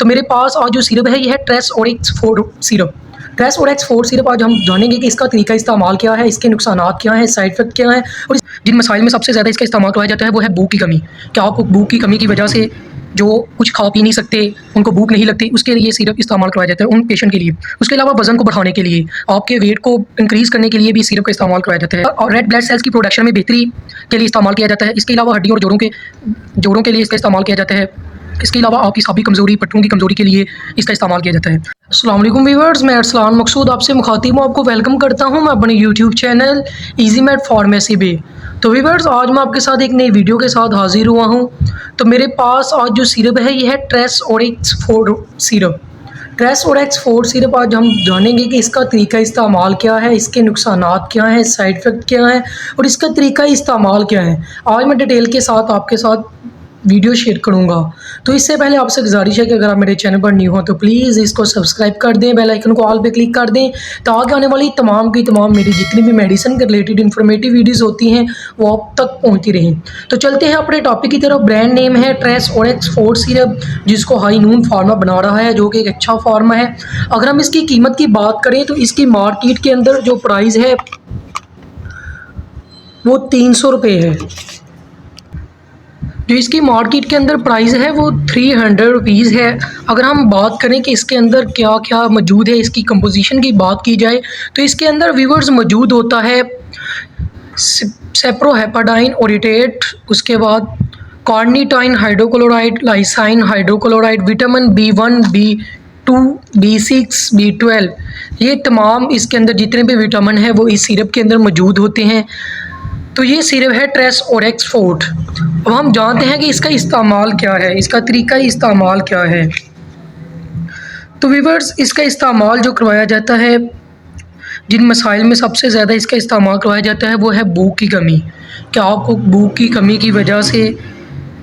तो मेरे पास आज जो सिरप है ये है Tres Orix 4 syrup. Tres Orix 4 syrup आज हम जानेंगे कि इसका तरीका इस्तेमाल क्या है, इसके नुकसानात क्या हैं, साइड इफेक्ट क्या है और जिन मसाइल में सबसे ज़्यादा इसका इस्तेमाल करवाया जाता है वो है भूख की कमी। क्या आपको भूख की कमी की वजह से जो कुछ खा पी नहीं सकते, उनको भूख नहीं लगती, उसके लिए सिरप इस्तेमाल करवाया जाता है उन पेशेंट के लिए। उसके अलावा वज़न को बढ़ाने के लिए, आपके वेट को इंक्रीज़ करने के लिए भी सिरप का इस्तेमाल करवाया जाता है और रेड ब्लड सेल्स की प्रोडक्शन में बेहतरी के लिए इस्तेमाल किया जाता है। इसके अलावा हड्डियों और जोड़ों के लिए इसका इस्तेमाल किया जाता है। इसके अलावा आपकी साबी कमज़ोरी, पट्टों की कमज़ोरी के लिए इसका इस्तेमाल किया जाता है। अस्सलाम वालेकुम व्यूअर्स, मैं अरसलान मकसूद आपसे मुखातिब हूँ, आपको वेलकम करता हूँ मैं अपने YouTube channel easy made pharmacy पे। तो व्यूअर्स, आज मैं आपके साथ एक नई वीडियो के साथ हाजिर हुआ हूँ। तो मेरे पास आज जो सिरप है ये है Tres Orix 4 syrup. Tres Orix 4 syrup आज हम जानेंगे कि इसका तरीका इस्तेमाल क्या है, इसके नुकसानात क्या हैं, साइड इफ़ेक्ट क्या है और इसका तरीका इस्तेमाल क्या है। आज मैं डिटेल के साथ आपके साथ वीडियो शेयर करूंगा। तो इससे पहले आपसे गुजारिश है कि अगर आप मेरे चैनल पर न्यू हो तो प्लीज़ इसको सब्सक्राइब कर दें, बेल आइकन को ऑल पे क्लिक कर दें ताकि आने वाली तमाम की तमाम मेरी जितनी भी मेडिसिन के रिलेटेड इन्फॉर्मेटिव वीडियोस होती हैं वो आप तक पहुंचती रहें। तो चलते हैं अपने टॉपिक की तरफ। ब्रांड नेम है ट्रेस ओरिक्स 4 सिरप, जिसको हाई नून फार्मा बना रहा है, जो कि एक अच्छा फार्मा है। अगर हम इसकी कीमत की बात करें तो इसकी मार्केट के अंदर जो प्राइस है वो 300 रुपये है। जो इसकी मार्केट के अंदर प्राइस है वो 300 रुपीज़ है। अगर हम बात करें कि इसके अंदर क्या क्या मौजूद है, इसकी कंपोजिशन की बात की जाए तो इसके अंदर व्यूअर्स मौजूद होता है सेप्रोहेपाडाइन ओरिटेट, उसके बाद carnitine hydrochloride, lysine hydrochloride, vitamin B1, B2, B6, B12, ये तमाम इसके अंदर जितने भी विटामिन है वो इस सिरप के अंदर मौजूद होते हैं। तो ये सिरप है ट्रेस ओरिक्स 4। अब हम जानते हैं कि इसका इस्तेमाल क्या है, इसका तरीका इस्तेमाल क्या है। तो व्यूअर्स, इसका इस्तेमाल जो करवाया जाता है, जिन मसाइल में सबसे ज़्यादा इसका इस्तेमाल करवाया जाता है वो है भूख की कमी। क्या आपको भूख की कमी की वजह से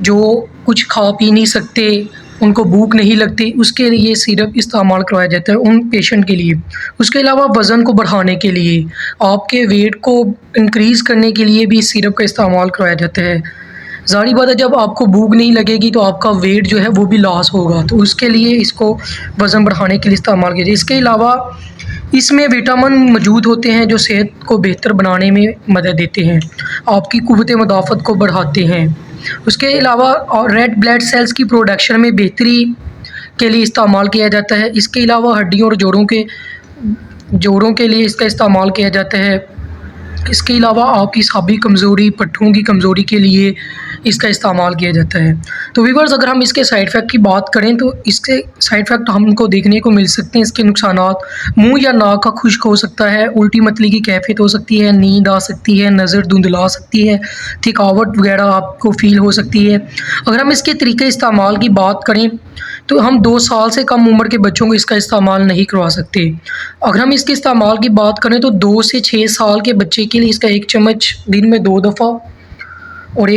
जो कुछ खा पी नहीं सकते, उनको भूख नहीं लगती, उसके लिए सिरप इस्तेमाल करवाया जाता है उन पेशेंट के लिए। उसके अलावा वज़न को बढ़ाने के लिए, आपके वेट को इंक्रीज़ करने के लिए भी सिरप का इस्तेमाल करवाया जाता है। ज़ाहिर बात है, जब आपको भूख नहीं लगेगी तो आपका वेट जो है वो भी लॉस होगा, तो उसके लिए इसको वज़न बढ़ाने के लिए इस्तेमाल किया जाए। इसके अलावा इसमें विटामिन मौजूद होते हैं जो सेहत को बेहतर बनाने में मदद देते हैं, आपकी क़ुव्वत मुदाफ़त को बढ़ाते हैं। उसके अलावा रेड ब्लड सेल्स की प्रोडक्शन में बेहतरी के लिए इस्तेमाल किया जाता है। इसके अलावा हड्डियों और जोड़ों के लिए इसका इस्तेमाल किया जाता है। इसके अलावा आपकी साबी कमज़ोरी, पट्टों की कमज़ोरी के लिए इसका इस्तेमाल किया जाता है। तो व्यूअर्स, अगर हम इसके साइड इफ़ेक्ट की बात करें तो इसके साइड इफ़ेक्ट हमको देखने को मिल सकते हैं। इसके नुकसानात, मुंह या नाक का खुश्क हो सकता है, उल्टी मतली की कैफियत हो सकती है, नींद आ सकती है, नज़र धुंधला सकती है, थकावट वगैरह आपको फ़ील हो सकती है। अगर हम इसके तरीके इस्तेमाल की बात करें तो हम 2 साल से कम उम्र के बच्चों को इसका इस्तेमाल नहीं करवा सकते। अगर हम इसके इस्तेमाल की बात करें तो 2 से 6 साल के बच्चे के लिए इसका 1 चम्मच दिन में 2 दफ़ा और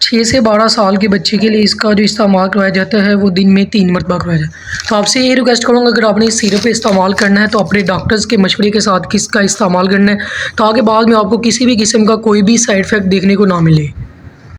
6 से 12 साल के बच्चे के लिए इसका जो इस्तेमाल करवाया जाता है वो दिन में 3 मरतबा करवाया जाता है। तो आपसे ये रिक्वेस्ट करूँगा, अगर आपने इस सिरप इस्तेमाल करना है तो अपने डॉक्टर्स के मशवरे के साथ किसका इस्तेमाल करना है ताकि बाद में आपको किसी भी किस्म का कोई भी साइड इफ़ेक्ट देखने को ना मिले।